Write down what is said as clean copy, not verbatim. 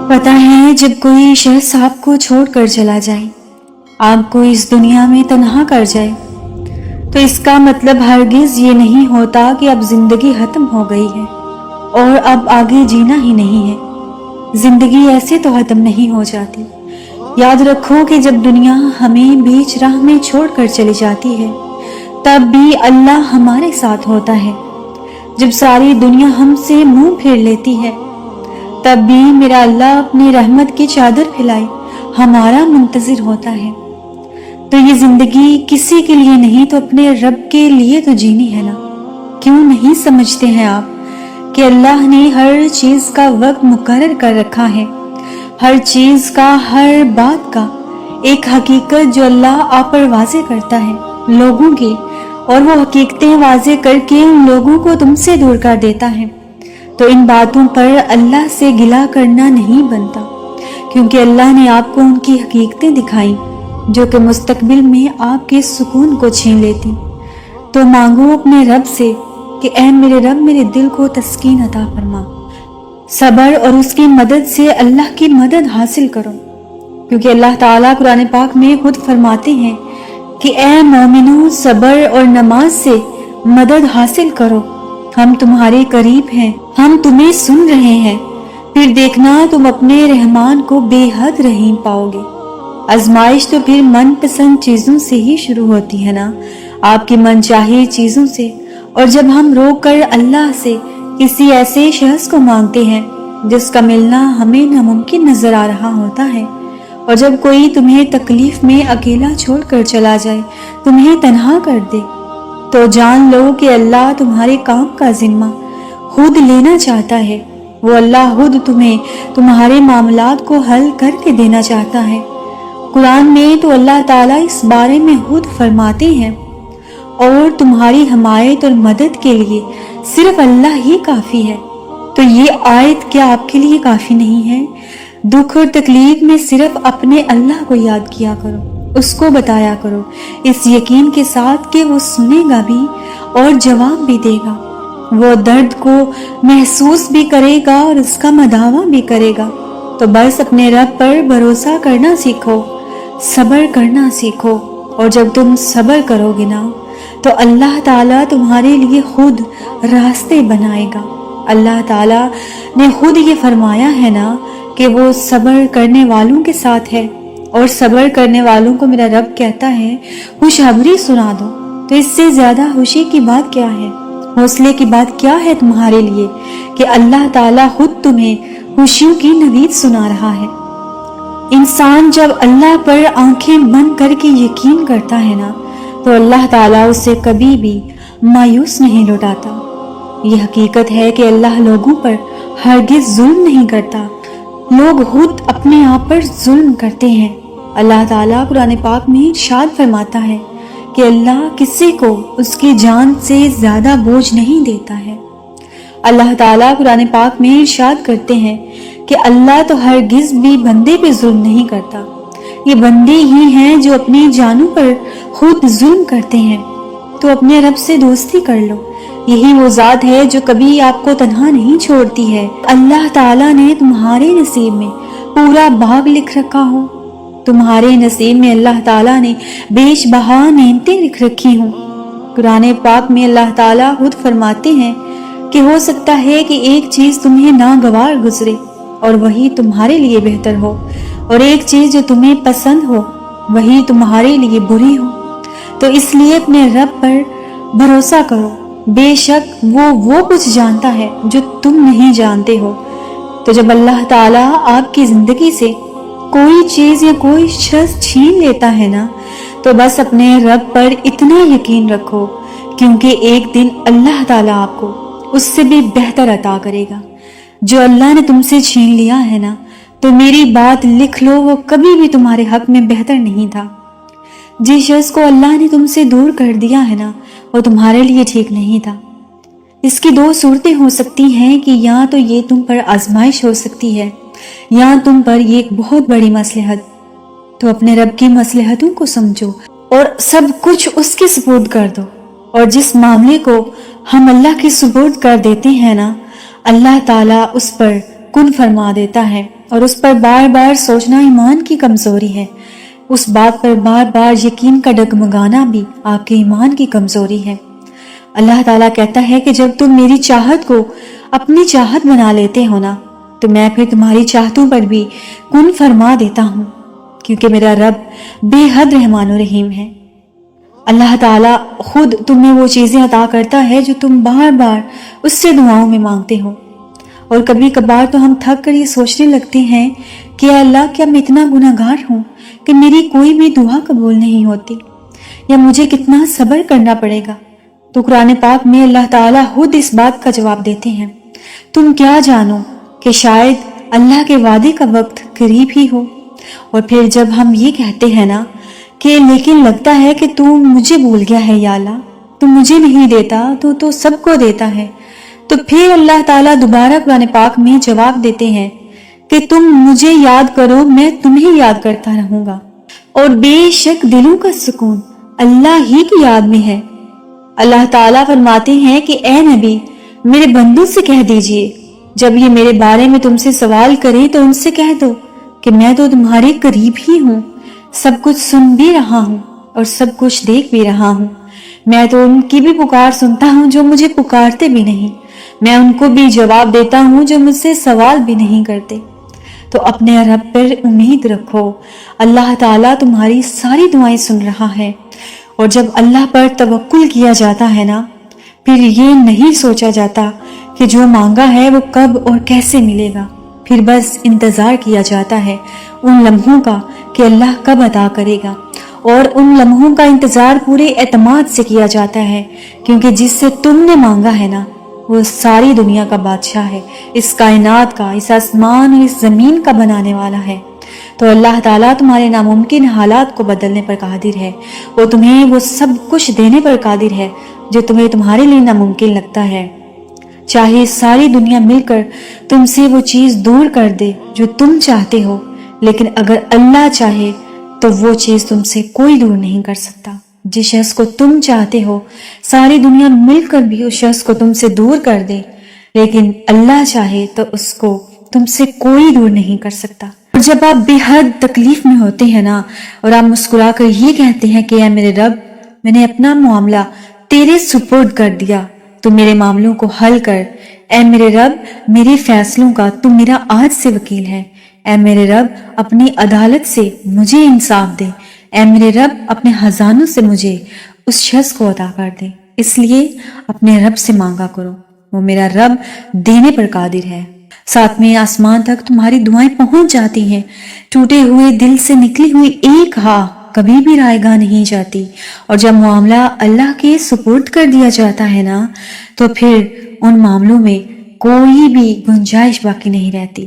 پتہ ہے جب کوئی شخص آپ کو چھوڑ کر چلا جائے، آپ کو اس دنیا میں تنہا کر جائے، تو اس کا مطلب ہرگز یہ نہیں ہوتا کہ اب زندگی ختم ہو گئی ہے اور اب آگے جینا ہی نہیں ہے۔ زندگی ایسے تو ختم نہیں ہو جاتی۔ یاد رکھو کہ جب دنیا ہمیں بیچ راہ میں چھوڑ کر چلی جاتی ہے، تب بھی اللہ ہمارے ساتھ ہوتا ہے۔ جب ساری دنیا ہم سے منہ پھیر لیتی ہے، تب بھی میرا اللہ اپنی رحمت کی چادر پھیلائے ہمارا منتظر ہوتا ہے۔ تو یہ زندگی کسی کے لیے نہیں تو اپنے رب کے لیے تو جینی ہے نا۔ کیوں نہیں سمجھتے ہیں آپ کہ اللہ نے ہر چیز کا وقت مقرر کر رکھا ہے، ہر چیز کا، ہر بات کا ایک حقیقت جو اللہ آپ پر واضح کرتا ہے لوگوں کی، اور وہ حقیقتیں واضح کر کے ان لوگوں کو تم سے دور کر دیتا ہے۔ تو ان باتوں پر اللہ سے گلہ کرنا نہیں بنتا، کیونکہ اللہ نے آپ کو ان کی حقیقتیں دکھائیں جو کہ مستقبل میں آپ کے سکون کو چھین لیتی۔ تو مانگو اپنے رب سے کہ اے میرے رب، میرے دل کو تسکین عطا فرما۔ صبر اور اس کی مدد سے اللہ کی مدد حاصل کرو، کیونکہ اللہ تعالیٰ قرآن پاک میں خود فرماتے ہیں کہ اے مومنو، صبر اور نماز سے مدد حاصل کرو، ہم تمہارے قریب ہیں، ہم تمہیں سن رہے ہیں، پھر دیکھنا تم اپنے رحمان کو بے حد رحیم پاؤ گے۔ آزمائش تو پھر من پسند چیزوں سے ہی شروع ہوتی ہے نا، آپ کی من چاہی چیزوں سے۔ اور جب ہم رو کر اللہ سے کسی ایسے شخص کو مانگتے ہیں جس کا ملنا ہمیں ناممکن نظر آ رہا ہوتا ہے، اور جب کوئی تمہیں تکلیف میں اکیلا چھوڑ کر چلا جائے، تمہیں تنہا کر دے، تو جان لو کہ اللہ تمہارے کام کا ذمہ خود لینا چاہتا ہے۔ وہ اللہ خود تمہیں تمہارے معاملات کو حل کر کے دینا چاہتا ہے۔ قرآن میں تو اللہ تعالیٰ اس بارے میں خود فرماتے ہیں، اور تمہاری حمایت اور مدد کے لیے صرف اللہ ہی کافی ہے۔ تو یہ آیت کیا آپ کے لیے کافی نہیں ہے؟ دکھ اور تکلیف میں صرف اپنے اللہ کو یاد کیا کرو، اس کو بتایا کرو، اس یقین کے ساتھ کہ وہ سنے گا بھی اور جواب بھی دے گا، وہ درد کو محسوس بھی کرے گا اور اس کا مداوع بھی کرے گا۔ تو بس اپنے رب پر بھروسہ کرنا سیکھو، صبر کرنا سیکھو، اور جب تم صبر کرو گے نا تو اللہ تعالیٰ تمہارے لیے خود راستے بنائے گا۔ اللہ تعالیٰ نے خود یہ فرمایا ہے نا کہ وہ صبر کرنے والوں کے ساتھ ہے، اور صبر کرنے والوں کو میرا رب کہتا ہے خوشخبری سنا دو۔ تو اس سے زیادہ خوشی کی بات کیا ہے، حوصلے کی بات کیا ہے تمہارے لیے کہ اللہ تعالیٰ خود تمہیں خوشیوں کی نوید سنا رہا ہے۔ انسان جب اللہ پر آنکھیں بند کر کے یقین کرتا ہے نا تو اللہ تعالیٰ اسے کبھی بھی مایوس نہیں لوٹاتا۔ یہ حقیقت ہے کہ اللہ لوگوں پر ہرگز ظلم نہیں کرتا، لوگ خود اپنے آپ پر ظلم کرتے ہیں۔ اللہ تعالیٰ قرآن پاک میں ارشاد فرماتا ہے کہ اللہ کسی کو اس کی جان سے زیادہ بوجھ نہیں دیتا ہے۔ اللہ تعالیٰ قرآن پاک میں ارشاد کرتے ہیں کہ اللہ تو ہرگز بھی بندے پہ ظلم نہیں کرتا، یہ بندے ہی ہیں جو اپنی جانوں پر خود ظلم کرتے ہیں۔ تو اپنے رب سے دوستی کر لو، یہی وہ ذات ہے جو کبھی آپ کو تنہا نہیں چھوڑتی ہے۔ اللہ تعالیٰ نے تمہارے نصیب میں پورا باغ لکھ رکھا ہو، تمہارے نصیب میں اللہ تعالیٰ نے بیش بہا نعمتیں لکھ رکھی ہوں۔ قرآن پاک میں اللہ تعالیٰ خود فرماتے ہیں کہ ہو سکتا ہے کہ ایک چیز تمہیں ناگوار گزرے اور وہی تمہارے لیے بہتر ہو، اور ایک چیز جو تمہیں پسند ہو وہی تمہارے لیے بری ہو۔ تو اس لیے اپنے رب پر بھروسہ کرو، بے شک وہ کچھ جانتا ہے جو تم نہیں جانتے ہو۔ تو جب اللہ تعالیٰ آپ کی زندگی سے کوئی چیز یا کوئی شخص چھین لیتا ہے نا تو بس اپنے رب پر اتنا یقین رکھو، کیونکہ ایک دن اللہ تعالیٰ آپ کو اس سے بھی بہتر عطا کرے گا۔ جو اللہ نے تم سے چھین لیا ہے نا تو میری بات لکھ لو، وہ کبھی بھی تمہارے حق میں بہتر نہیں تھا۔ جس شخص کو اللہ نے تم سے دور کر دیا ہے نا وہ تمہارے لیے ٹھیک نہیں تھا۔ اس کی دو صورتیں ہو سکتی ہیں کہ یا تو یہ تم پر آزمائش ہو سکتی ہے یا تم پر یہ ایک بہت بڑی مصلحت۔ تو اپنے رب کی مصلحتوں کو سمجھو اور سب کچھ اس کے سپرد کر دو، اور جس معاملے کو ہم اللہ کے سپرد کر دیتے ہیں نا اللہ تعالیٰ اس پر کن فرما دیتا ہے، اور اس پر بار بار سوچنا ایمان کی کمزوری ہے۔ اس بات پر بار بار یقین کا ڈگمگانا بھی آپ کے ایمان کی کمزوری ہے۔ اللہ تعالیٰ کہتا ہے کہ جب تم میری چاہت کو اپنی چاہت بنا لیتے ہو نا، تو میں پھر تمہاری چاہتوں پر بھی کن فرما دیتا ہوں، کیونکہ میرا رب بے حد رحمان و رحیم ہے۔ اللہ تعالیٰ خود تمہیں وہ چیزیں عطا کرتا ہے جو تم بار بار اس سے دعاؤں میں مانگتے ہو، اور کبھی کبھار تو ہم تھک کر یہ سوچنے لگتے ہیں کہ اے اللہ، کیا میں اتنا گناہگار ہوں کہ میری کوئی بھی دعا قبول نہیں ہوتی، یا مجھے کتنا صبر کرنا پڑے گا؟ تو قرآن پاک میں اللہ تعالیٰ خود اس بات کا جواب دیتے ہیں، تم کیا جانو کہ شاید اللہ کے وعدے کا وقت قریب ہی ہو۔ اور پھر جب ہم یہ کہتے ہیں نا کہ لیکن لگتا ہے کہ تم مجھے بھول گیا ہے یا اللہ، تم مجھے نہیں دیتا تو سب کو دیتا ہے، تو پھر اللہ تعالیٰ دوبارہ قرآن پاک میں جواب دیتے ہیں کہ تم مجھے یاد کرو، میں تمہیں یاد کرتا رہوں گا، اور بے شک دلوں کا سکون اللہ ہی کی یاد میں ہے۔ اللہ تعالیٰ فرماتے ہیں کہ اے نبی، میرے بندوں سے کہہ دیجئے جب یہ میرے بارے میں تم سے سوال کریں تو ان سے کہہ دو کہ میں تو تمہارے قریب ہی ہوں، سب کچھ سن بھی رہا ہوں اور سب کچھ دیکھ بھی رہا ہوں۔ میں تو ان کی بھی پکار سنتا ہوں جو مجھے پکارتے بھی نہیں، میں ان کو بھی جواب دیتا ہوں جو مجھ سے سوال بھی نہیں کرتے۔ تو اپنے رب پر امید رکھو، اللہ تعالیٰ تمہاری ساری دعائیں سن رہا ہے، اور جب اللہ پر توکل کیا جاتا ہے نا، پھر یہ نہیں سوچا جاتا کہ جو مانگا ہے وہ کب اور کیسے ملے گا، پھر بس انتظار کیا جاتا ہے ان لمحوں کا کہ اللہ کب عطا کرے گا، اور ان لمحوں کا انتظار پورے اعتماد سے کیا جاتا ہے، کیونکہ جس سے تم نے مانگا ہے نا، وہ ساری دنیا کا بادشاہ ہے، اس کائنات کا، اس آسمان اور اس زمین کا بنانے والا ہے۔ تو اللہ تعالیٰ تمہارے ناممکن حالات کو بدلنے پر قادر ہے، وہ تمہیں وہ سب کچھ دینے پر قادر ہے جو تمہیں تمہارے لیے ناممکن لگتا ہے۔ چاہے ساری دنیا مل کر تم سے وہ چیز دور کر دے جو تم چاہتے ہو، لیکن اگر اللہ چاہے تو وہ چیز تم سے کوئی دور نہیں کر سکتا۔ جس شخص کو تم چاہتے ہو ساری دنیا مل کر بھی اس شخص کو تم سے دور کر دے، لیکن اللہ چاہے تو اس کو تم سے کوئی دور نہیں کر سکتا۔ اور جب آپ بے حد تکلیف میں ہوتے ہیں نا، اور آپ مسکرا کر یہ کہتے ہیں کہ اے میرے رب، میں نے اپنا معاملہ تیرے سپرد کر دیا، تو میرے معاملوں کو حل کر۔ اے میرے رب، میرے فیصلوں کا تو میرا آج سے وکیل ہے۔ اے میرے رب، اپنی عدالت سے مجھے انصاف دے۔ اے میرے رب، اپنے خزانوں سے مجھے اس شخص کو عطا کر دے۔ اس لیے اپنے رب سے مانگا کرو، وہ میرا رب دینے پر قادر ہے۔ ساتویں آسمان تک تمہاری دعائیں پہنچ جاتی ہیں، ٹوٹے ہوئے دل سے نکلی ہوئی ایک ہاں کبھی بھی رائے گاہ نہیں جاتی، اور جب معاملہ اللہ کے سپرد کر دیا جاتا ہے نا، تو پھر ان معاملوں میں کوئی بھی گنجائش باقی نہیں رہتی۔